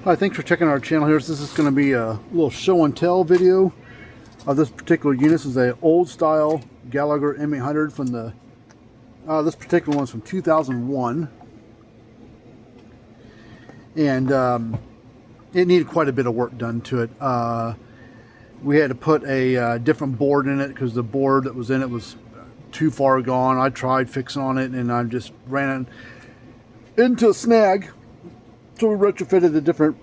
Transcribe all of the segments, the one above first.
Hi, thanks for checking our channel here. So this is going to be a little show and tell video of this particular unit. This is an old style Gallagher M800 from the, this particular one's from 2001. And it needed quite a bit of work done to it. We had to put a different board in it because the board that was in it was too far gone. I tried fixing on it and I just ran into a snag. So we retrofitted a different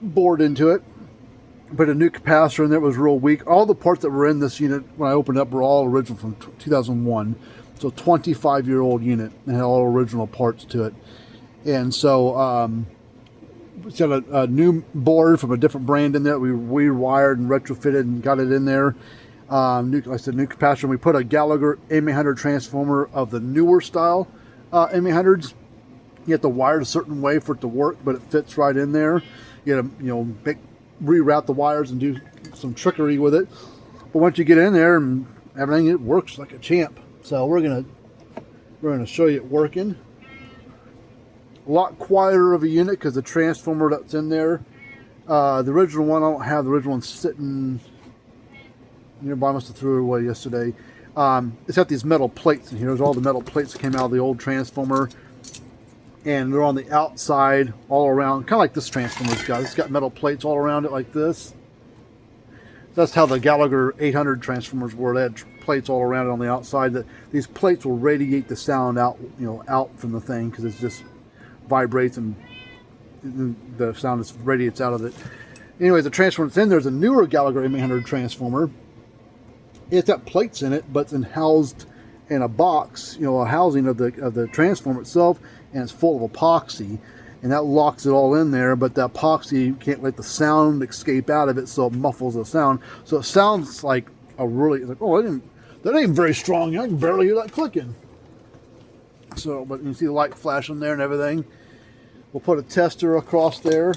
board into it, put a new capacitor in there. It was real weak. All the parts that were in this unit when I opened up were all original from 2001. So 25-year-old unit and had all original parts to it. And so it's got a new board from a different brand in there. We rewired and retrofitted and got it in there. Like I said, new capacitor. We put a Gallagher M800 transformer of the newer style M800s. You have to wire it a certain way for it to work, but it fits right in there. You got to, reroute the wires and do some trickery with it. But once you get in there and everything, it works like a champ. So we're gonna show you it working. A lot quieter of a unit because the transformer that's in there. The original one, I don't have the original one sitting nearby. I must have threw it away yesterday. It's got these metal plates in here. There's all the metal plates that came out of the old transformer. And they're on the outside all around, kind of like this transformer's got. It's got metal plates all around it like this. That's how the Gallagher 800 transformers were. They had plates all around it on the outside. These plates will radiate the sound out, out from the thing because it just vibrates and the sound just radiates out of it. Anyways, the transformer that's in there is a newer Gallagher M800 transformer. It's got plates in it, but it's housed in a box, a housing of the transformer itself, and it's full of epoxy, and that locks it all in there. But the epoxy can't let the sound escape out of it, so it muffles the sound. So it sounds like oh, that ain't very strong. I can barely hear that clicking. So, but you see the light flashing there and everything. We'll put a tester across there.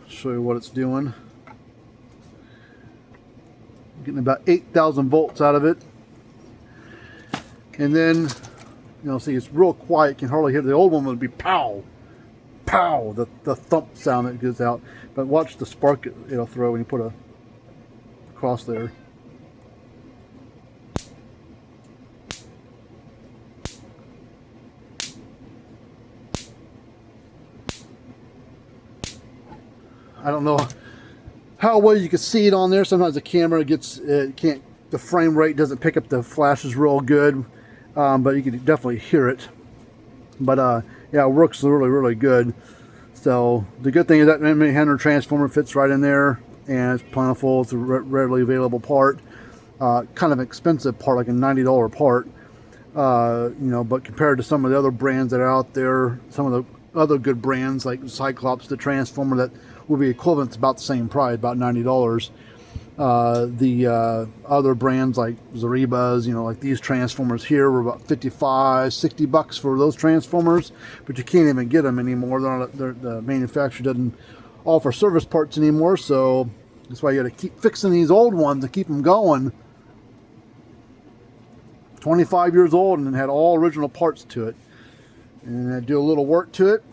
Show you what it's doing. Getting about 8,000 volts out of it. And then, see, it's real quiet. You can hardly hear. The old one would be pow, pow, the thump sound that goes out. But watch the spark it'll throw when you put a across there. I don't know how well you can see it on there. Sometimes the camera the frame rate doesn't pick up the flashes real good, but you can definitely hear it. But yeah, it works really good. So the good thing is that M800 transformer fits right in there, and it's plentiful. It's a readily available part. Kind of an expensive part, like a $90 part. But compared to some of the other brands that are out there, some of the other good brands like Cyclops, the transformer that would be equivalent to about the same price, about $90. The other brands like Zaribas, like these transformers here were about $55-$60 for those transformers, but you can't even get them anymore. The manufacturer doesn't offer service parts anymore, so that's why you got to keep fixing these old ones to keep them going. 25 years old and had all original parts to it, and I do a little work to it.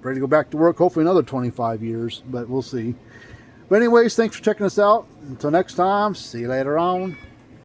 Ready to go back to work, hopefully another 25 years, but we'll see. But anyways, thanks for checking us out. Until next time, see you later on.